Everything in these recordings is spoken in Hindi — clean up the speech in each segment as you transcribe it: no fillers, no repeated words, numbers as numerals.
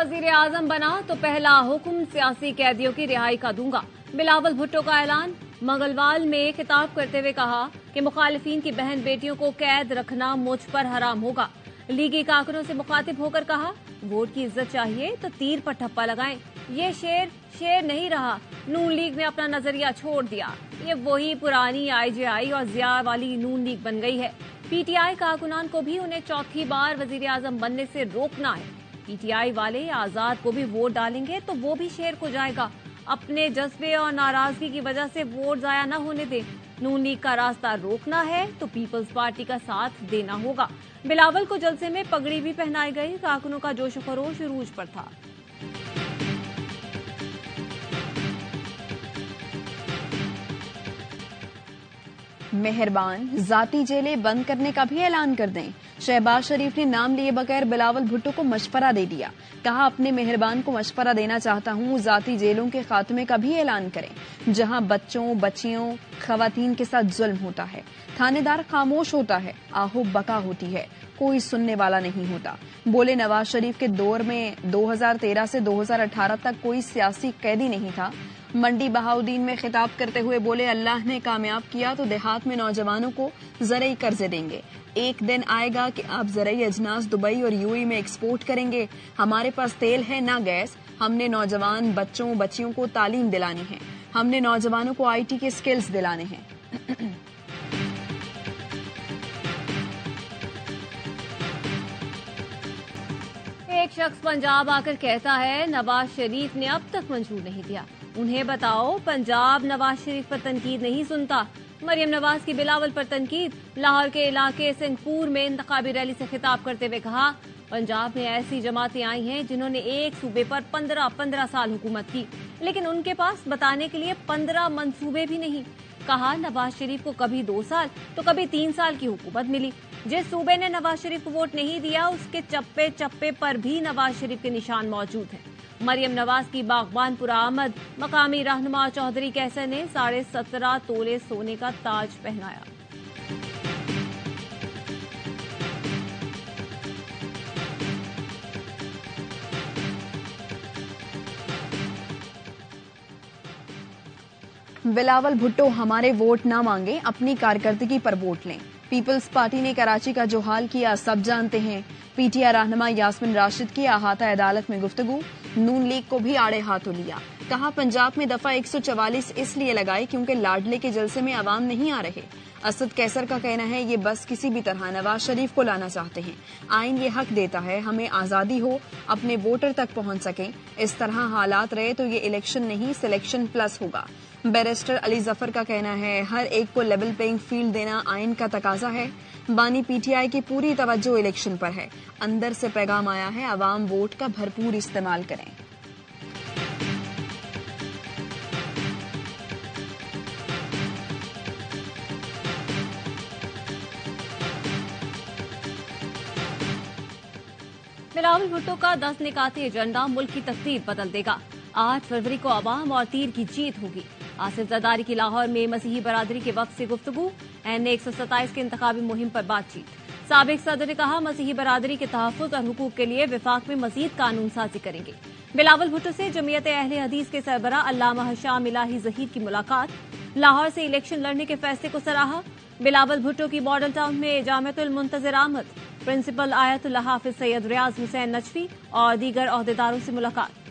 वजीर आजम बना तो पहला हुक्म सियासी कैदियों की रिहाई का दूंगा। बिलावल भुट्टो का ऐलान। मंगलवार में खिताब करते हुए कहा कि मुखालिफिन की बहन बेटियों को कैद रखना मुझ पर हराम होगा। लीगी कारकुनों से मुखातिब होकर कहा, वोट की इज्जत चाहिए तो तीर पर ठप्पा लगाएं। ये शेर नहीं रहा। नून लीग ने अपना नजरिया छोड़ दिया। ये वही पुरानी IJI और जिया वाली नून लीग बन गई है। PTI कारकुनान को भी उन्हें चौथी बार वजीर आजम बनने से रोकना है। PTI वाले आजाद को भी वोट डालेंगे तो वो भी शेर को जाएगा। अपने जज्बे और नाराजगी की वजह से वोट जाया न होने दें। नून लीग का रास्ता रोकना है तो पीपल्स पार्टी का साथ देना होगा। बिलावल को जलसे में पगड़ी भी पहनाई गई। कारकुनों का जोश खरोश उरूज पर था। मेहरबान जाती जेलें बंद करने का भी ऐलान कर दें। शहबाज शरीफ ने नाम लिए बगैर बिलावल भुट्टो को मशवरा दे दिया। कहा, अपने मेहरबान को मशवरा देना चाहता हूं, जाती जेलों के खात्मे का भी ऐलान करें जहां बच्चों, बच्चियों, खवातीन के साथ जुल्म होता है। थानेदार खामोश होता है, आहू बका होती है, कोई सुनने वाला नहीं होता। बोले, नवाज शरीफ के दौर में 2013 से 2018 तक कोई सियासी कैदी नहीं था। मंडी बहाउद्दीन में खिताब करते हुए बोले, अल्लाह ने कामयाब किया तो देहात में नौजवानों को ज़रई कर्जे देंगे। एक दिन आएगा कि आप ज़रई अजनास दुबई और UAE में एक्सपोर्ट करेंगे। हमारे पास तेल है ना गैस। हमने नौजवान बच्चों बच्चियों को तालीम दिलानी है। हमने नौजवानों को IT के स्किल्स दिलाने हैं। एक शख्स पंजाब आकर कहता है, नवाज शरीफ ने अब तक मंजूर नहीं दिया। उन्हें बताओ, पंजाब नवाज शरीफ पर तनकीद नहीं सुनता। मरियम नवाज की बिलावल पर तनकीद। लाहौर के इलाके सिंहपुर में इंतखाबी रैली से खिताब करते हुए कहा, पंजाब में ऐसी जमातें आई हैं जिन्होंने एक सूबे पर 15 साल हुकूमत की, लेकिन उनके पास बताने के लिए 15 मंसूबे भी नहीं। कहा, नवाज शरीफ को कभी 2 साल तो कभी 3 साल की हुकूमत मिली। जिस सूबे ने नवाज शरीफ को वोट नहीं दिया, उसके चप्पे चप्पे पर भी नवाज शरीफ के निशान मौजूद हैं। मरियम नवाज की बागबानपुरा आमद। मकामी रहनुमा चौधरी कैसर ने 17.5 तोले सोने का ताज पहनाया। बिलावल भुट्टो हमारे वोट ना मांगे, अपनी कारकर्दगी पर वोट लें। पीपल्स पार्टी ने कराची का जो हाल किया सब जानते हैं। PTI रहनुमा यास्मिन राशिद की अहाता अदालत में गुफ्तगू। नून लीग को भी आड़े हाथों लिया। कहा, पंजाब में दफा 144 इसलिए लगाई क्योंकि लाडले के जलसे में अवाम नहीं आ रहे। असद कैसर का कहना है, ये बस किसी भी तरह नवाज शरीफ को लाना चाहते हैं। आइन ये हक देता है हमें आजादी हो, अपने वोटर तक पहुंच सकें। इस तरह हालात रहे तो ये इलेक्शन नहीं सिलेक्शन प्लस होगा। बैरिस्टर अली जफर का कहना है, हर एक को लेवल प्लेइंग फील्ड देना आइन का तकाजा है। बानी PTI की पूरी तवज्जो इलेक्शन पर है। अंदर से पैगाम आया है, अवाम वोट का भरपूर इस्तेमाल करें। बिलावल भुट्टो का 10 निकाती एजेंडा मुल्क की तकदीर बदल देगा। 8 फरवरी को अवाम और तीर की जीत होगी। आसिफ जरदारी की लाहौर में मसीही बरादरी के वक्त से गुफ्तगू। NA 127 के इंतखाबी मुहिम पर बातचीत। साबिक सदर ने कहा, मसीही बरादरी के तहफ़्फ़ुज़ और हुकूक के लिए विफाक में मजीद कानून साजी करेंगे। बिलावल भुट्टो से जमीयत अहले हदीस के सरबरा अल्लामा हशाम इलाही ज़हीर की मुलाकात। लाहौर से इलेक्शन लड़ने के फैसले को सराहा। बिलावल भुट्टो की मॉडल टाउन में जामिअतुल मुंतज़िर आमद। प्रिंसिपल आयतुल्लाह हाफिज सैयद रियाज हुसैन नजफी और दीगर अहदेदारों से मुलाकात।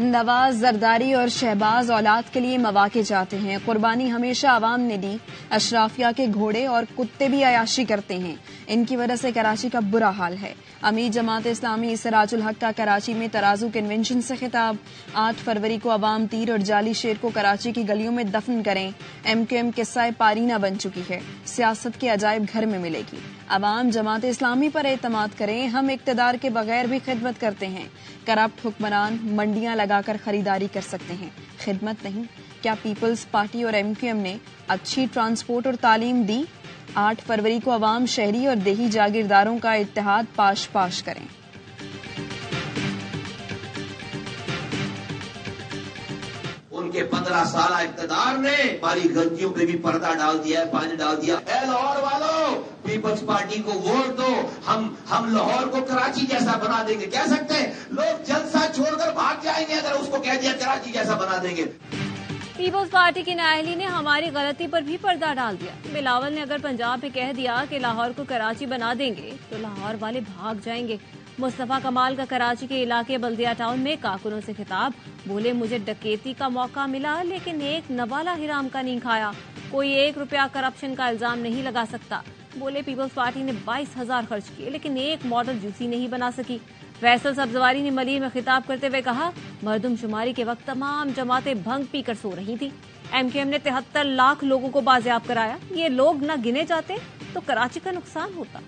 नवाज, जरदारी और शहबाज औलाद के लिए मवाके चाहते हैं। कुर्बानी हमेशा आवाम ने दी। अशराफिया के घोड़े और कुत्ते भी अयाशी करते हैं। इनकी वजह से कराची का बुरा हाल है। अमीर जमात इस्लामी सिराजुल हक का कराची में तराजू कन्वेंशन से खिताब। 8 फरवरी को अवाम तीर और जाली शेर को कराची की गलियों में दफन करें। MQM किस्सा पारीना बन चुकी है। सियासत के अजायब घर में मिलेगी। अवाम जमात इस्लामी पर एतमाद करें। हम इक्तदार के बगैर भी खिदमत करते हैं। करप्ट हुक्मरान मंडियां लगाकर खरीदारी कर सकते हैं, खिदमत नहीं। क्या पीपल्स पार्टी और MQM ने अच्छी ट्रांसपोर्ट और तालीम दी? 8 फरवरी को अवाम, शहरी और देही जागीरदारों का इत्तेहाद पाश पाश करें। उनके आपके 15 साल इक़्तिदार ने हमारी गलतियों पे भी पर्दा डाल दिया है, पानी डाल दिया। ए लाहौर वालों, पीपल्स पार्टी को वोट दो, हम लाहौर को कराची जैसा बना देंगे। कह सकते हैं लोग जलसा छोड़कर भाग जाएंगे अगर उसको कह दिया कराची जैसा बना देंगे। पीपल्स पार्टी की नाअहली ने हमारी गलती पर भी पर्दा डाल दिया। बिलावल ने अगर पंजाब में कह दिया कि लाहौर को कराची बना देंगे तो लाहौर वाले भाग जाएंगे। मुस्तफा कमाल का कराची के इलाके बल्दिया टाउन में कारकुनों से खिताब, बोले मुझे डकैती का मौका मिला लेकिन एक नवाला हिराम का नहीं खाया, कोई 1 रुपया करप्शन का इल्जाम नहीं लगा सकता। बोले पीपल्स पार्टी ने 22,000 खर्च किए लेकिन एक मॉडल जूसी नहीं बना सकी। फैसल सब्जवारी ने मली में खिताब करते हुए कहा, मरदमशुमारी के वक्त तमाम जमातें भंग पीकर सो रही थी। एमकेएम ने 73 लाख लोगों को बाजियाब कराया। ये लोग न गिने जाते तो कराची का नुकसान होता।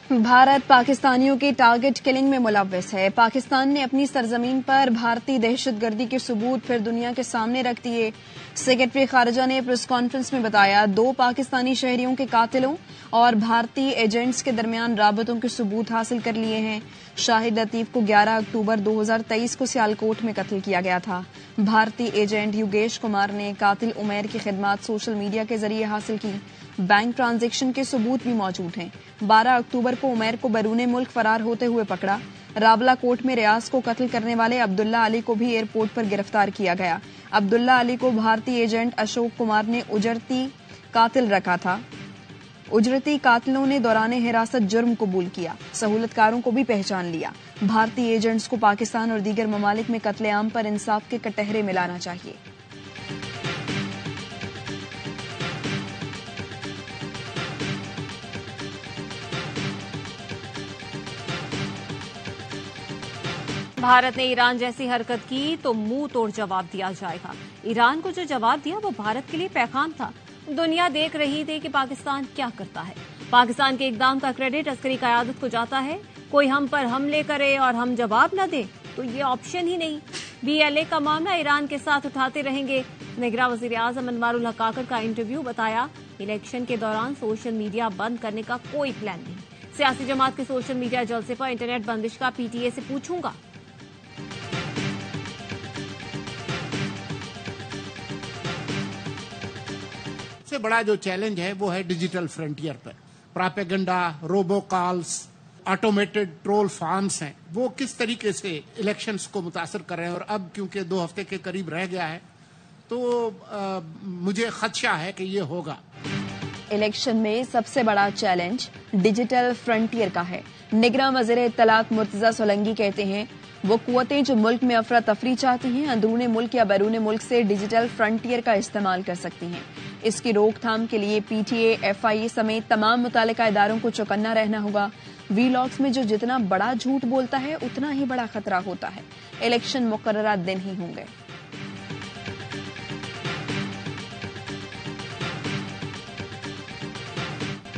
भारत पाकिस्तानियों के टारगेट किलिंग में मुलव्वस है। पाकिस्तान ने अपनी सरजमीन पर भारतीय दहशतगर्दी के सबूत फिर दुनिया के सामने रख दिए। सेक्रेटरी खारजा ने प्रेस कॉन्फ्रेंस में बताया, 2 पाकिस्तानी शहरियों के कातिलों और भारतीय एजेंट्स के दरमियान राबतों के सबूत हासिल कर लिए हैं। शाहिद लतीफ को 11 अक्टूबर 2023 को सियालकोट में कत्ल किया गया था। भारतीय एजेंट योगेश कुमार ने कातिल उमैर की खिदमात सोशल मीडिया के जरिए हासिल की। बैंक ट्रांजैक्शन के सबूत भी मौजूद हैं। 12 अक्टूबर को उमैर को बैरून मुल्क फरार होते हुए पकड़ा। रावला कोट में रियाज को कत्ल करने वाले अब्दुल्ला अली को भी एयरपोर्ट पर गिरफ्तार किया गया। अब्दुल्ला अली को भारतीय एजेंट अशोक कुमार ने उजरती कातिल रखा था। उजरती कातिलों ने दौरान हिरासत जुर्म कबूल किया। सहूलतकारों को भी पहचान लिया। भारतीय एजेंट्स को पाकिस्तान और दीगर ममालिक में कत्लेआम पर इंसाफ के कटहरे मिलाना चाहिए। भारत ने ईरान जैसी हरकत की तो मुंह तोड़ जवाब दिया जाएगा। ईरान को जो जवाब दिया वो भारत के लिए पैगाम था। दुनिया देख रही थी कि पाकिस्तान क्या करता है। पाकिस्तान के इकदाम का क्रेडिट अस्करी क़यादत को जाता है। कोई हम पर हमले करे और हम जवाब न दें तो ये ऑप्शन ही नहीं। BLA का मामला ईरान के साथ उठाते रहेंगे। निगरान वज़ीर आज़म अनवारुल हक काकर का इंटरव्यू बताया, इलेक्शन के दौरान सोशल मीडिया बंद करने का कोई प्लान नहीं। सियासी जमात के सोशल मीडिया जलसे पर इंटरनेट बंदिश का PTA से पूछूंगा। सबसे बड़ा जो चैलेंज है वो है डिजिटल फ्रंटियर पर। Propaganda, robocalls, automated troll farms हैं, वो किस तरीके से इलेक्शंस को मुतासर कर रहे हैं। और अब क्योंकि 2 हफ्ते के करीब रह गया है तो मुझे खदशा है कि ये होगा। इलेक्शन में सबसे बड़ा चैलेंज डिजिटल फ्रंटियर का है। निगरान वज़ीर इत्तलात मुर्तजा सोलंगी कहते हैं, वो कुव्वतें जो मुल्क में अफरा तफरी चाहती हैं अंदरूनी मुल्क या बैरून मुल्क से डिजिटल फ्रंटियर का इस्तेमाल कर सकती हैं। इसकी रोकथाम के लिए PTA, FIA समेत तमाम मुतालिका इदारों को चौकन्ना रहना होगा। वीलॉग्स में जो जितना बड़ा झूठ बोलता है उतना ही बड़ा खतरा होता है। इलेक्शन मुकर्ररा दिन ही होंगे।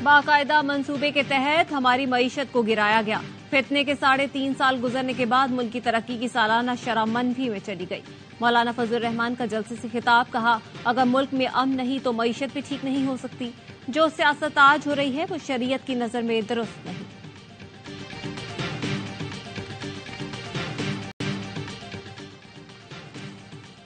बाकायदा मंसूबे के तहत हमारी मईशत को गिराया गया। फितने के 3.5 साल गुजरने के बाद मुल्क की तरक्की की सालाना शरह मंफी में चली गई। मौलाना फजलुर रहमान का जलसे से खिताब, कहा, अगर मुल्क में अमन नहीं तो मईशत भी ठीक नहीं हो सकती। जो सियासत आज हो रही है वो शरीयत की नजर में दुरुस्त नहीं।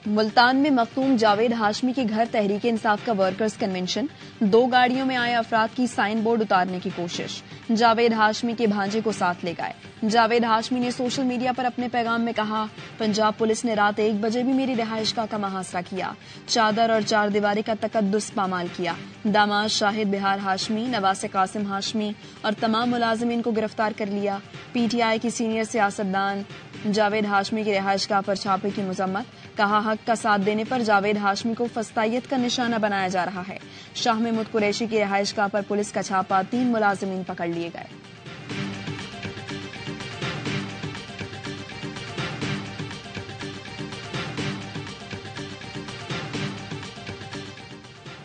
मुल्तान में मखतूम जावेद हाशमी के घर तहरीक इंसाफ का वर्कर्स कन्वेंशन। 2 गाड़ियों में आए अफराद की साइन बोर्ड उतारने की कोशिश। जावेद हाशमी के भांजे को साथ ले गए। जावेद हाशमी ने सोशल मीडिया पर अपने पैगाम में कहा, पंजाब पुलिस ने रात 1 बजे भी मेरी रिहाइशगाह का मुहासरा किया। चादर और 4 दीवारी का तकद्दुस पामाल किया। दामाद शाहिद बिहार हाशमी, नवासे कासिम हाशमी और तमाम मुलाजिमीन को गिरफ्तार कर लिया। PTI की सीनियर सियासतदान जावेद हाशमी की रिहाइशगाह पर छापे की मजम्मत। कहा, हक का साथ देने पर जावेद हाशमी को फस्तायत का निशाना बनाया जा रहा है। शाह महमूद कुरैशी की रिहाइशगाह पर पुलिस का छापा, 3 मुलाजिमीन पकड़ लिए गए।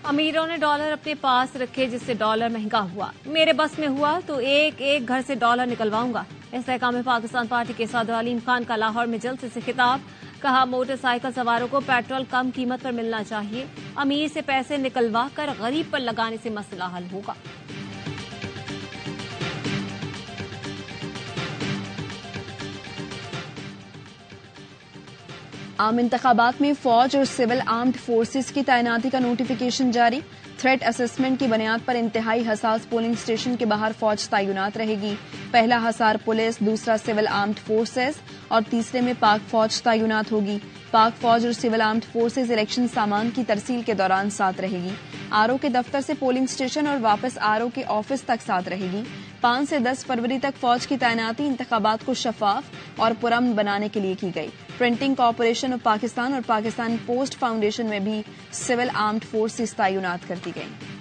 अमीरों ने डॉलर अपने पास रखे जिससे डॉलर महंगा हुआ। मेरे बस में हुआ तो एक घर से डॉलर निकलवाऊंगा। इस्तेहकाम पाकिस्तान पार्टी के सदर अलीम खान का लाहौर में जलसे से खिताब। कहा मोटरसाइकिल सवारों को पेट्रोल कम कीमत पर मिलना चाहिए, अमीर से पैसे निकलवा कर गरीब पर लगाने से मसला हल होगा। आम इंतखाबात में फौज और सिविल आर्म्ड फोर्सेस की तैनाती का नोटिफिकेशन जारी। थ्रेट असेसमेंट की बुनियाद पर इंतहाई हसास पोलिंग स्टेशन के बाहर फौज तैनात रहेगी। पहला हसार पुलिस, दूसरा सिविल आर्म्ड फोर्सेस और तीसरे में पाक फौज तैनात होगी। पाक फौज और सिविल आर्म्ड फोर्सेस इलेक्शन सामान की तरसील के दौरान साथ रहेगी। आरओ के दफ्तर से पोलिंग स्टेशन और वापस आरओ के ऑफिस तक साथ रहेगी। 5 से 10 फरवरी तक फौज की तैनाती इंतखाबात को शफाफ और पुरअमन बनाने के लिए की गई। प्रिंटिंग कॉरपोरेशन ऑफ पाकिस्तान और पाकिस्तान पोस्ट फाउंडेशन में भी सिविल आर्म्ड फोर्सेस तैनात कर दी गई।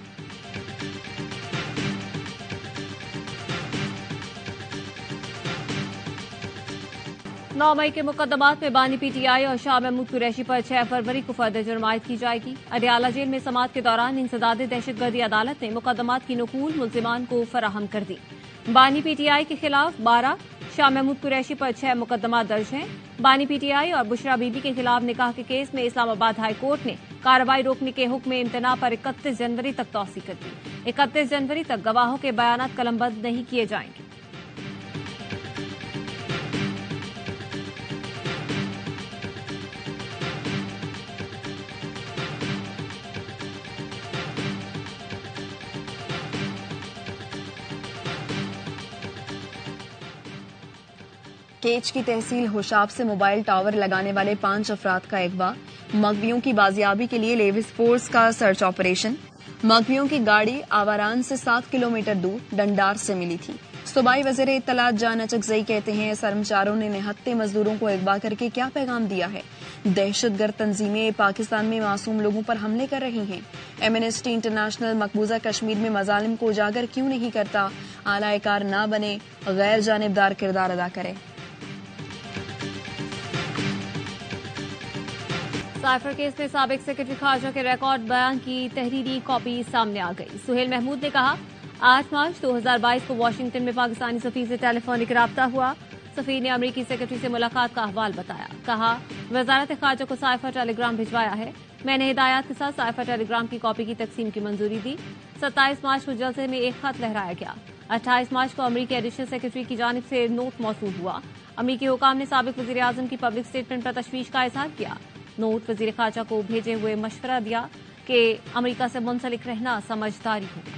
नौ मई के मुकदमात में बानी पीटीआई और शाह महमूद कुरैशी पर 6 फरवरी को फर्द जुर्मायत की जाएगी। अडियाला जेल में समाअत के दौरान इंसदाद दहशतगर्दी अदालत ने मुकदमात की नकूल मुल्जिमान को फराहम कर दी। बानी पीटीआई के खिलाफ 12, शाह महमूद कुरैशी पर 6 मुकदमा दर्ज हैं। बानी पीटीआई और बुशरा बीबी के खिलाफ निकाह के केस में इस्लामाबाद हाई कोर्ट ने कार्रवाई रोकने के हुक्म इम्तना पर 31 जनवरी तक तौसी कर दी। 31 जनवरी तक गवाहों के बयानात कलमबंद नहीं किए जाएंगे। केच की तहसील हुशाब से मोबाइल टावर लगाने वाले 5 अफराद का अगवा। मगवियों की बाजियाबी के लिए लेविस फोर्स का सर्च ऑपरेशन। मगवियों की गाड़ी आवारान से 7 किलोमीटर दूर डंडार से मिली थी। सूबाई वज़ीर इत्तलात जान अचकज़ई कहते हैं सरमचारों ने निहत्ते मजदूरों को अगवा करके क्या पैगाम दिया है। दहशतगर्द तंजीमें पाकिस्तान में मासूम लोगों पर हमले कर रही हैं। एमनेस्टी इंटरनेशनल मकबूजा कश्मीर में मजालिम को उजागर क्यों नहीं करता। आलाएकार ना बने, गैर जानिबदार किरदार अदा करे। साइफर केस में साबिक सेक्रेटरी खारजा के रिकॉर्ड बयान की तहरीरी कॉपी सामने आ गई। सुहेल महमूद ने कहा 8 मार्च 2022 को वाशिंगटन में पाकिस्तानी सफीर से टेलीफोनिक राब्ता हुआ। सफीर ने अमरीकी सेक्रेटरी से मुलाकात का अहवाल बताया। कहा वजारत खारजा को साइफर टेलीग्राम भिजवाया है। मैंने हिदायत के साथ साइफर टेलीग्राम की कॉपी की तकसीम की मंजूरी दी। 27 मार्च को जलसे में एक खत लहराया गया। 28 मार्च को अमरीकी एडिशनल सेक्रेटरी की जानिब से नोट मौसूल हुआ। अमरीकी हुकाम ने साबिक वजीर आजम की पब्लिक स्टेटमेंट पर तशवीश का इजहार किया। नोट वजीर खारजा को भेजे हुए मशवरा दिया कि अमेरिका से मुंसलिक रहना समझदारी होगा।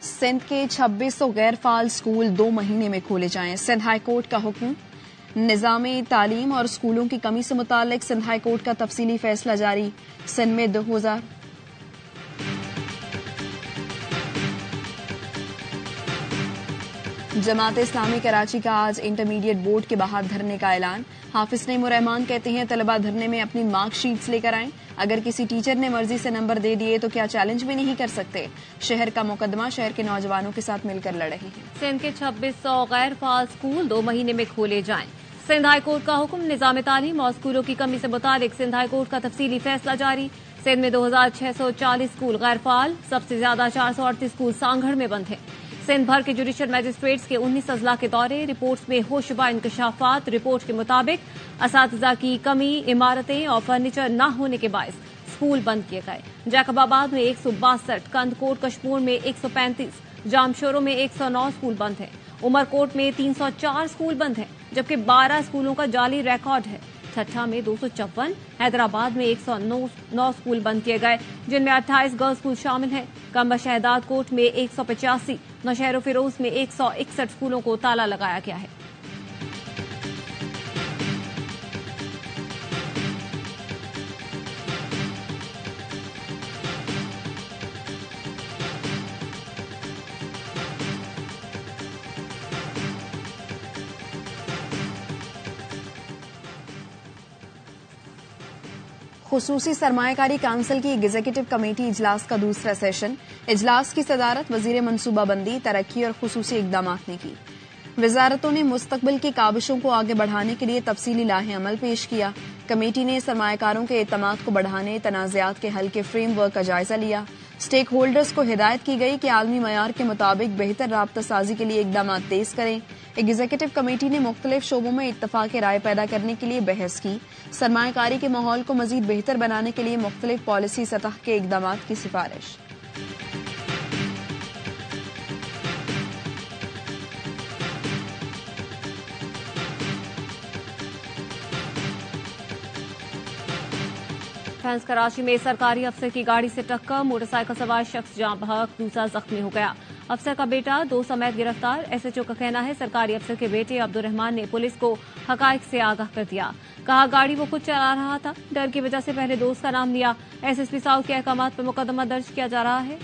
सिंध के 2600 गैर फाल स्कूल 2 महीने में खोले जाएं। सिंध हाई कोर्ट का हुक्म। निज़ामे तालीम और स्कूलों की कमी से मुतालिक सिंध हाई कोर्ट का तफसीली फैसला जारी। सिंध में 2000 जमात इस्लामी कराची का आज इंटरमीडिएट बोर्ड के बाहर धरने का ऐलान। हाफिज नईम उर रहमान कहते हैं तलबा धरने में अपनी मार्कशीट्स लेकर आएं। अगर किसी टीचर ने मर्जी से नंबर दे दिए तो क्या चैलेंज भी नहीं कर सकते। शहर का मुकदमा शहर के नौजवानों के साथ मिलकर लड़ रहे हैं। सिंध के 2600 गैर फाल स्कूल 2 महीने में खोले जाएं। सिंध हाई कोर्ट का हुक्म। निजाम तालीम और स्कूलों की कमी से मुतालिक सिंध हाई कोर्ट का तफसीली फैसला जारी। सिंध में 2640 स्कूल गैर फाल, सबसे ज्यादा 438 स्कूल सांगढ़ में बंद हैं। सिंध भर के जुडिशल मजिस्ट्रेट्स के 19 अजला के दौरे। रिपोर्ट्स में होशबा इंकशाफात। रिपोर्ट के मुताबिक असातिज़ा की कमी, इमारतें और फर्नीचर न होने के बायस स्कूल बंद किए गए। जैकबाबाद में 162, कंदकोट कशमूर में 135, जामशोरों में 109 स्कूल बंद हैं। उमरकोट में 304 स्कूल बंद हैं, जबकि 12 स्कूलों का जाली रिकॉर्ड है। ठट्ठा में 254, हैदराबाद में 109 स्कूल बंद किए गए, जिनमें 28 गर्ल्स स्कूल शामिल हैं। कम्बा शहदाद कोट में 185, नौशहर फिरोज में 161 स्कूलों को ताला लगाया गया है। खुसूसी सरमायाकारी काउंसिल की एग्जीक्यूटिव कमेटी इजलास का दूसरा सेशन। इजलास की सदारत वजीर मनसूबाबंदी, तरक्की और खुसूसी इकदामात ने की। वजारतों ने मुस्तकबिल की काबिशों को आगे बढ़ाने के लिए तफसीली लाहे अमल पेश किया। कमेटी ने सरमायाकारों के एतमाद को बढ़ाने, तनाज़ात के हल के फ्रेमवर्क का जायजा लिया। स्टेक होल्डर्स को हिदायत की गई कि आलमी मयार के मुताबिक बेहतर राब्ता साजी के लिए इकदाम तेज करें। एग्जीक्यूटिव कमेटी ने मुख्तलिफ शोबों में इत्तफाक राय पैदा करने के लिए बहस की। सरमायाकारी के माहौल को मजीद बेहतर बनाने के लिए मुख्तलिफ पॉलिसी सतह के इकदाम की सिफारिश। फ्रांस कराची में सरकारी अफसर की गाड़ी से टक्कर, मोटरसाइकिल सवार शख्स जाँ बहक, दूसरा जख्मी हो गया। अफसर का बेटा 2 समेत गिरफ्तार। एसएचओ का कहना है सरकारी अफसर के बेटे अब्दुर्रहमान ने पुलिस को हकाइक से आगाह कर दिया। कहा गाड़ी वो खुद चला रहा था, डर की वजह से पहले दोस्त का नाम लिया। एसएसपी साउथ के अहकामात पर मुकदमा दर्ज किया जा रहा है।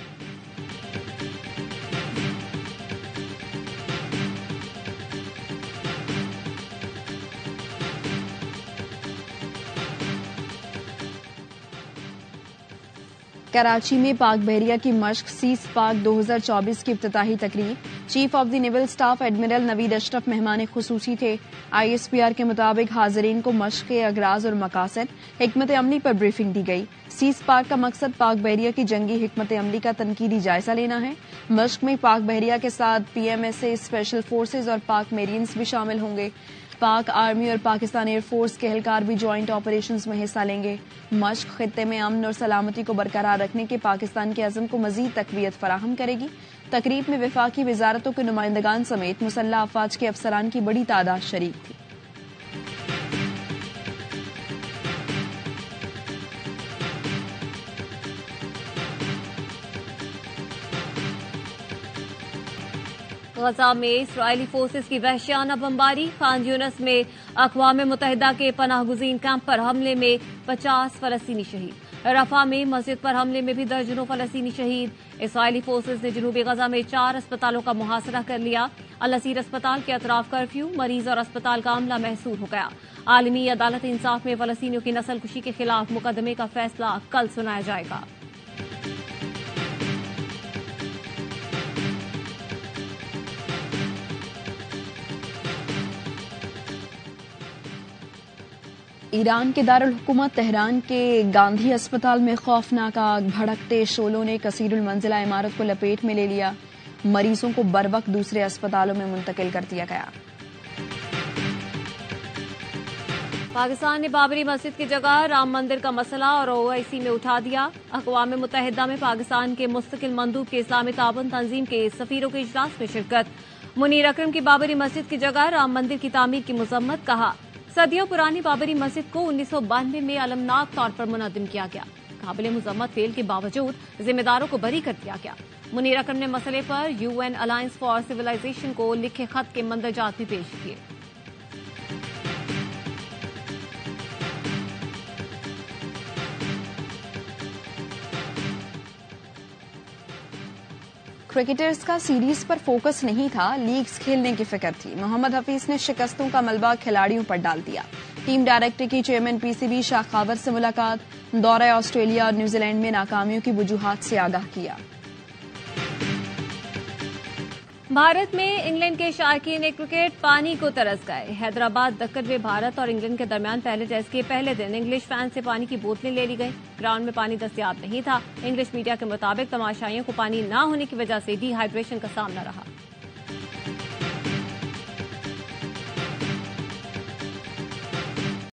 कराची में पाक बहरिया की मश्क सीज पाक 2024 की इफ्तिताही तकरीब। Chief of the naval staff admiral Naveed Ashraf मेहमान खुसूसी थे। ISPR के मुताबिक हाजरीन को मश्क के अगराज और मकासद, हिकमत अमली पर ब्रीफिंग दी गई। सीज पाक का मकसद पाक बहरिया की जंगी हिकमत अमली का तनकीदी जायजा लेना है। मश्क में पाक बहरिया के साथ PMSA, स्पेशल फोर्सेज और पाक मेरियंस भी शामिल होंगे। पाक आर्मी और पाकिस्तान एयरफोर्स के एहलकार भी ज्वाइंट ऑपरेशंस में हिस्सा लेंगे। मश्क खित्ते में अमन और सलामती को बरकरार रखने के पाकिस्तान के अज़म को मजीद तकवीयत फराहम करेगी। तकरीब में वफाकी वजारतों के नुमाइंदगान समेत मुसल्लह अफवाज के अफसरान की बड़ी तादाद शरीक थी। गजा में इसराइली फोर्सेस की वहशियाना बमबारी। खान यूनस में अक़वाम मुत्तहिदा के पनाहगुज़ीन कैंप पर हमले में 50 फलस्तीनी शहीद। रफा में मस्जिद पर हमले में भी दर्जनों फलस्तीनी शहीद। इसराइली फोर्सेस ने जनूबी गजा में 4 अस्पतालों का मुहासरा कर लिया। अल-नसीर अस्पताल के अतराफ कर्फ्यू, मरीज और अस्पताल का अमला महसूर हो गया। आलमी अदालत इंसाफ में फलस्तीनियों की नस्लकुशी के खिलाफ मुकदमे का फैसला कल सुनाया जाएगा। ईरान के दारुल हुकूमत तेहरान के गांधी अस्पताल में खौफनाक आग, भड़कते शोलों ने कसीरुल मंजिला इमारत को लपेट में ले लिया। मरीजों को बरवक्त दूसरे अस्पतालों में मुंतकिल कर दिया गया। पाकिस्तान ने बाबरी मस्जिद की जगह राम मंदिर का मसला और OIC में उठा दिया। अक़वाम मुत्तहिदा में पाकिस्तान के मुस्तकिल मंदूब के इस्लामी ताबन तंजीम के सफीरों के इजलास में शिरकत। मुनीर अकरम की बाबरी मस्जिद की जगह राम मंदिर की तामीर की मजम्मत। कहा सदियों पुरानी बाबरी मस्जिद को 1992 में अलमनाक तौर पर मुनद्दिम किया गया। काबिल मुजम्मत फेल के बावजूद जिम्मेदारों को बरी कर दिया गया। मुनीर अकरम ने मसले पर UN अलायंस फॉर सिविलाइजेशन को लिखे खत के मंदरजात भी पेश किए। क्रिकेटर्स का सीरीज पर फोकस नहीं था, लीग्स खेलने की फिक्र थी। मोहम्मद हफीज ने शिकस्तों का मलबा खिलाड़ियों पर डाल दिया। टीम डायरेक्टर की चेयरमैन PCB शाह खावर से मुलाकात, दौरा ऑस्ट्रेलिया और न्यूजीलैंड में नाकामियों की वजूहात से आगाह किया। भारत में इंग्लैंड के शायकीन क्रिकेट पानी को तरस गए। हैदराबाद दक्कन में भारत और इंग्लैंड के दरमियान पहले टेस्ट के पहले दिन इंग्लिश फैंस से पानी की बोतलें ले ली गई। ग्राउंड में पानी दस्तयाब नहीं था। इंग्लिश मीडिया के मुताबिक तमाशाइयों को पानी न होने की वजह से डिहाइड्रेशन का सामना रहा।